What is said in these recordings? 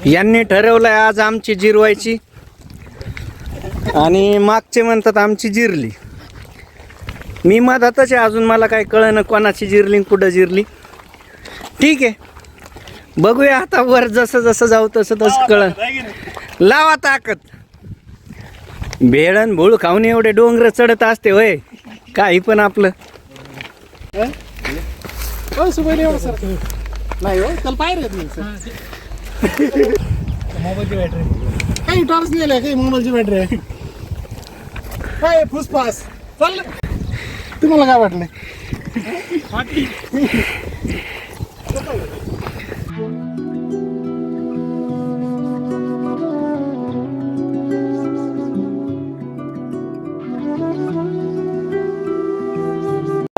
यांनी ठरवलंय आज आमची जिरवायची आणि मागचे म्हणतात आमची जिरली. मी मधातच आहे, अजून मला काय कळलं कोणाची जिरली कुठं जिरली. ठीक आहे, बघूया आता वर जसं जसं जाऊ तसं तसं कळलं. लावा ताकद. भेळण भूळ खाऊन एवढे डोंगर चढत असते होय, काही पण आपलं नाही हो, त्याला पाहिजे मोबाईलची बॅटरी काही टॉर्च नेले, काही मोबाईलची बॅटरी आहे काय फुसफास चाललं. तुम्हाला काय वाटलं?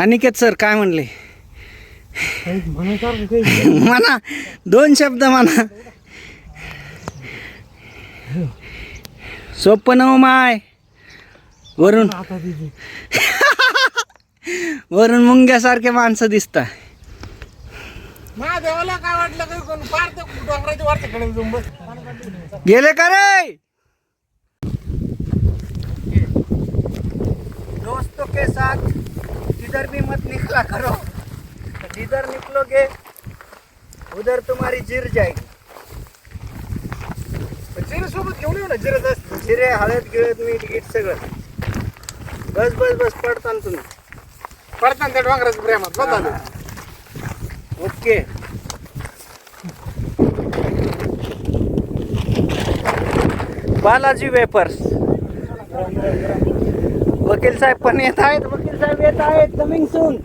अनिकेत सर काय म्हणले? म्हणा, 2 शब्द म्हणा. सोपं नव माय. वरून वरून मुंग्यासारखे माणसं दिसता. देवाला काय वाटलं काही कोण पार ते डोंगराच्या वरच्याकडे जाऊन बस. गेले का रे? दोस्तों के साथ किधर भी मत निकला करो, जिधर निकलोगे उधर तुम्हारी जिर जाएगी. जिरे सोबत घेऊन येऊ ना, जिरे जास्त जिरे हळद गिळत मीठ गीट सगळं. बस बस बस पडताना तुम्ही पडताना त्या डोंगराच्या प्रेमात बस झालं. ओके. बालाजी वेपर्स. वकील साहेब पण येत आहेत. वकील साहेब येत आहेत. Coming soon.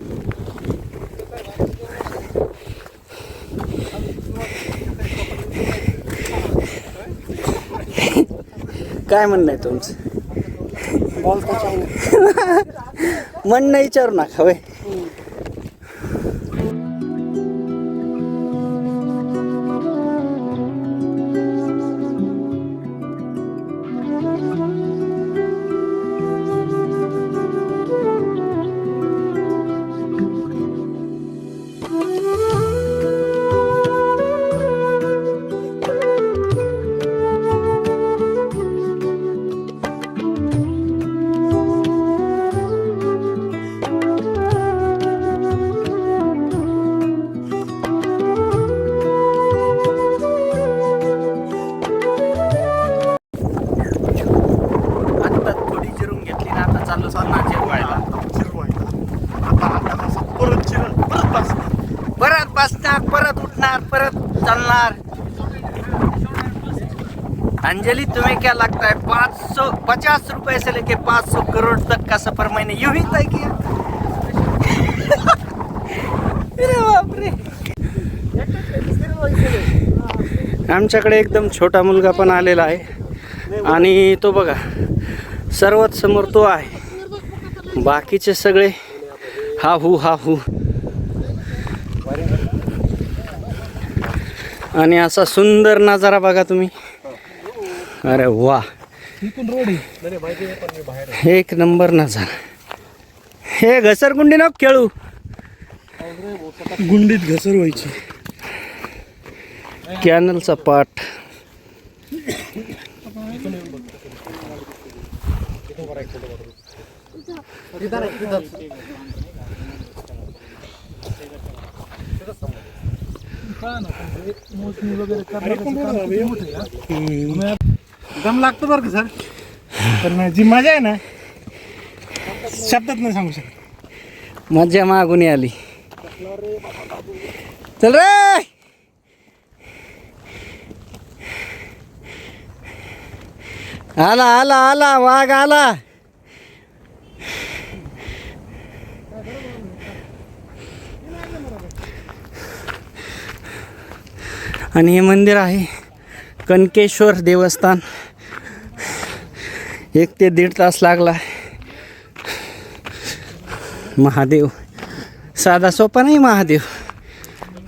काय म्हणणं आहे तुमचं? म्हणणं विचारू नका होय. परत बसणार, परत उठणार, परत चालणार. अंजलि तुम्हें क्या लगता है 550 रुपए से लेके 500 करोड़ तक का सफर मैंने यूं ही तय किया? अरे बाप रे. आमच्याकडे एकदम छोटा मुलगा पण आलेला आहे आणि तो बघा सर्वात समोर तो आहे. बाकीचे सगळे हा हू आणि असा सुंदर नजारा बघा तुम्ही. अरे वा, एक नंबर नजारा. हे घसरगुंडी नको खेळू, गुंडीत घसर व्हायची. कॅनलचा पाठ. दम लागतो बरं का सर, पण जी मजा आहे ना शब्दात नाही सांगू शकत. मजा मागून आली. चल रे. आला आला आला वाघ आला. आणि हे मंदिर आहे कनकेश्वर देवस्थान. 1 ते 1.5 तास लागला. महादेव साधा सोपा नाही.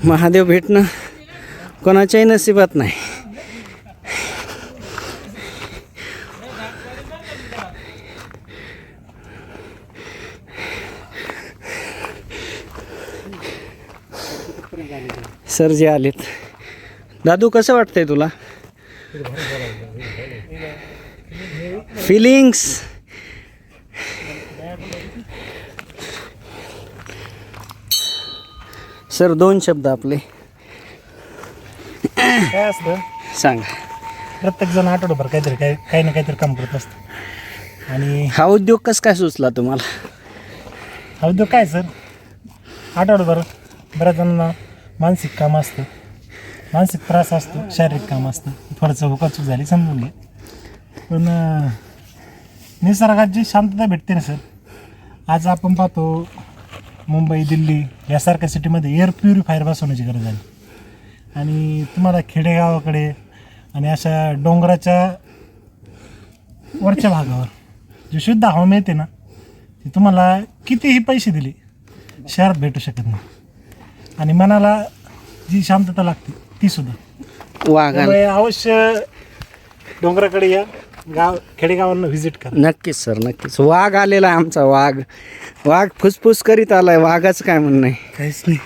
महादेव भेटणं कोणाच्याही नशिबात नाही. सर जे आलेत. दादू कसं वाटतंय तुला? फिलिंग्स. सर 2 शब्द आपले काय असतं, सांगा. प्रत्येक जण आठवडाभर काहीतरी काही ना काहीतरी काम करत असतं. आणि हा उद्योग कसा काय सुचला तुम्हाला? हा उद्योग काय सर, आठवडाभर बऱ्याच जणांना मानसिक काम असतं, मानसिक त्रास असतो, शारीरिक काम असतं. थोडंसं हुकाचूक झाली समजून घे. पण निसर्गात जी शांतता भेटते ना सर, आज आपण पाहतो मुंबई दिल्ली यासारख्या सिटीमध्ये एअर प्युरिफायर बसवण्याची गरज आहे. आणि तुम्हाला खेडेगावाकडे आणि अशा डोंगराच्या वरच्या भागावर जी शुद्ध हवा मिळते ना, ती तुम्हाला कितीही पैसे दिले शहरात भेटू शकत नाही. आणि मनाला जी शांतता लागते ती सुद्धा. वाघ त्यामुळे अवश्य डोंगराकडे या, खेडेगावांना व्हिजिट करा. नक्कीच सर, नक्कीच. वाघ आलेला आहे आमचा. वाघ फुसफुस करीत आलाय. वाघाचं काय म्हणणं आहे? काहीच नाही.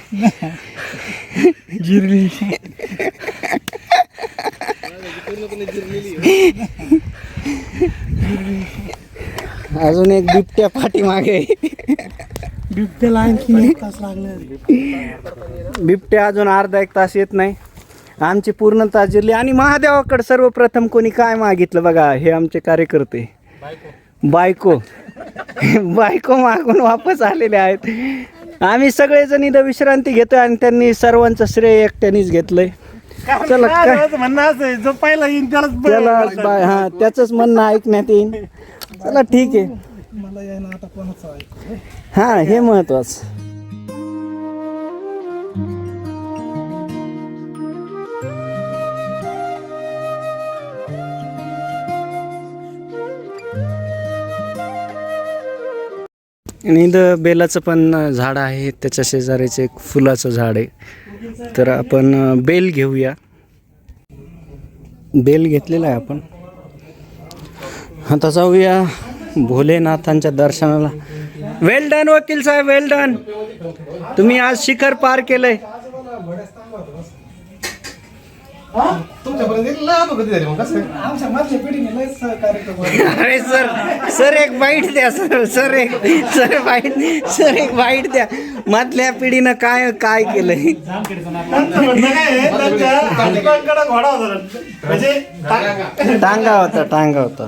जिरली. अजून एक बिबट्या पाठीमागे. बिबट्याला आणखी 1 तास लागले. बिबट्या अजून अर्धा 1 तास येत नाही. आमची पूर्णता जिरली. आणि महादेवाकडे सर्वप्रथम कोणी काय मागितलं बघा, हे आमचे कार्यकर्ते. बायको बायको मागून वापस आलेले आहेत. आम्ही सगळेजण इथं विश्रांती घेतोय आणि त्यांनी सर्वांचं श्रेय एकट्यानेच घेतलंय. चला काय म्हणणं असं, जो पहिला येईन त्याला हा त्याचंच म्हणणं ऐकण्यात येईल. चला ठीक आहे. मला यायला आता कोणाचं ऐकू. हा, हे महत्वाचं. आणि इथं बेलाचं पण झाड आहे, त्याच्या शेजारीचं एक फुलाचं झाड आहे. तर आपण बेल घेऊया. बेल घेतलेला आहे आपण. आता जाऊया भोलेनाथांच्या दर्शनाला. वेल डन वकील साहेब, वेल डन. तुम्ही आज शिखर पार केलंय. अरे सर एक बाईट द्या सर एक बाईट द्या. मधल्या पिढीनं काय काय केलंय? टांगा होता.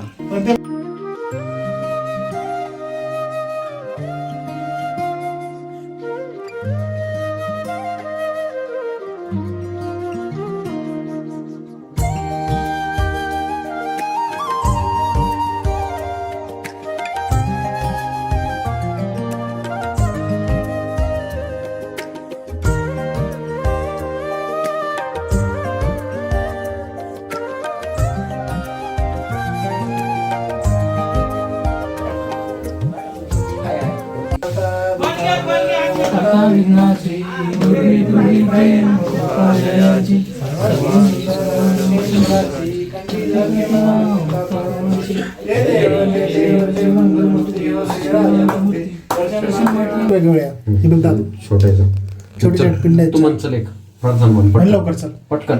छोटे पिंड आहेत. तू म्हणचल एक प्रार्थना म्हण म्हण लवकर चल. पटकन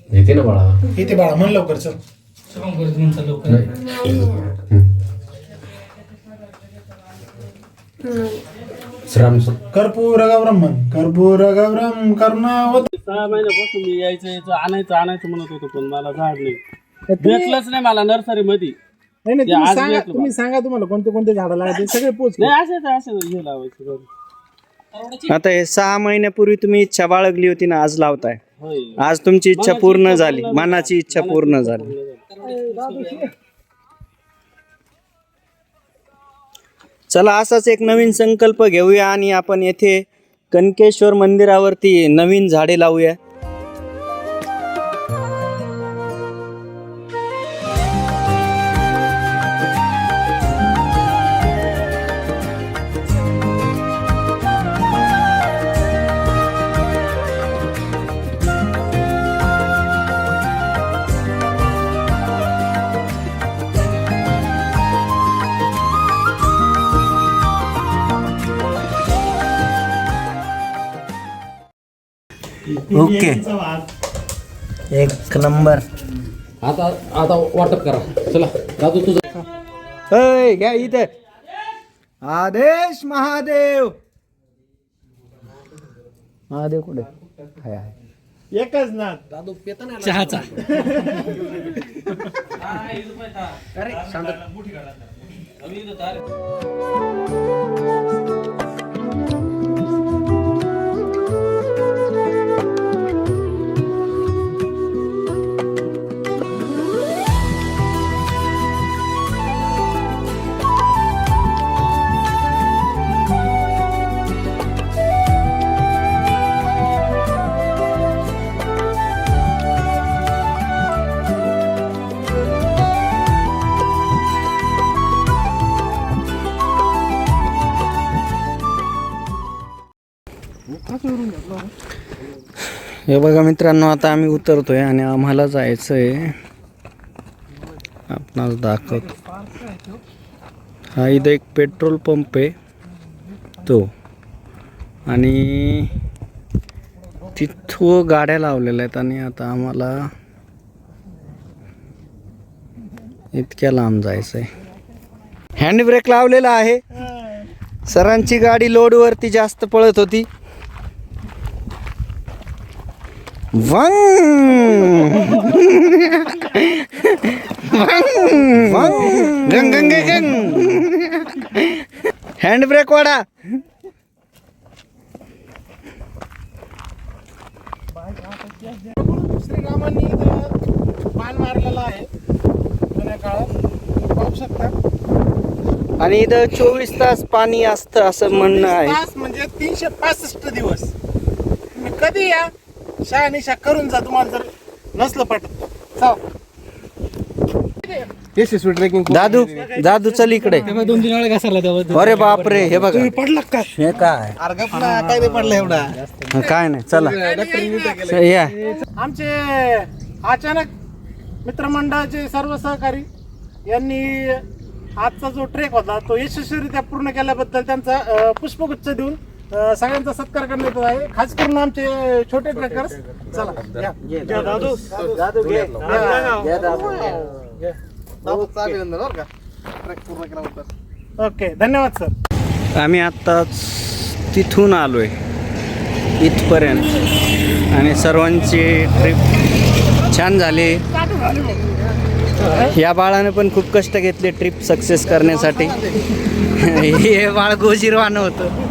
येते ना बाळा. इथे बाळा म्हण लवकर चल. श्राम कर्पूर गौरम कर्णावत. 6 महिन्यापासून मी यायचं आणायचं म्हणत होतो, पण मला झाड नाही भेटलंच नाही मला नर्सरी मध्ये. नाही ते आज सांगा, भेटलं तुम्ही सांगा तुम्हाला कोणते झाडं लावायचे सगळे पोच. नाही असेच हे लावायचं. आता हे 6 महिन्यापूर्वी तुम्ही इच्छा बाळगली होती ना, आज लावताय. होय. आज तुमची इच्छा पूर्ण झाली, मनाची इच्छा पूर्ण झाली. चला असाच एक नवीन संकल्प घेऊया आणि आपण येथे कनकेश्वर मंदिरावरती नवीन झाडे लावूया. ओके. एक नंबर. आता आता वाटप करा. चला दादू तुझं. अय घ्या इथे. आदेश महादेव. महादेव कुठे? हाय हाय. एकच ना चहाचा हे बघा मित्रांनो, आता आम्ही उतरतोय आणि आम्हाला जायचं आहे. आपणास दाखवतो. हा इथं एक पेट्रोल पंप आहे तो, आणि तिथं गाड्या लावलेल्या आहेत. आणि आता आम्हाला इतक्या लांब जायचं आहे. हँड ब्रेक लावलेला आहे. सरांची गाडी लोडवरती जास्त पळत होती. हँड ब्रेक वाडा. श्रीरामांनी इथं बाण मारलेला आहे जुन्या काळात, पाहू शकता. आणि इथं 24 तास पाणी असतं असं म्हणणं आहे. तास म्हणजे 365 दिवस. तुम्ही कधी या, शहानिशा करून जा. तुम्हाला जर नसलं पटत चाल. दादू दादू चल इकडे. 2-3 वेळा घासायला तेव्हा अरे बापरे, हे बघा. पडलं काय? हे काय? काय नाही पडलं एवढा. काय नाही, चला या. आमचे अचानक मित्रमंडळाचे सर्व सहकारी यांनी आजचा जो ट्रेक होता तो यशस्वीरित्या पूर्ण केल्याबद्दल त्यांचा पुष्पगुच्छ देऊन सगळ्यांचा सत्कार करण्यात येत आहे. खास करून आमचे छोटे ट्रेकर्स. चला या. घ्या दादू. दादू घे. ओके, धन्यवाद सर. आम्ही आत्ताच तिथून आलोय इथपर्यंत, आणि सर्वांची ट्रिप छान झाली. या बाळाने पण खूप कष्ट घेतले ट्रिप सक्सेस करण्यासाठी. हे बाळ गोजीरवाणं होतं.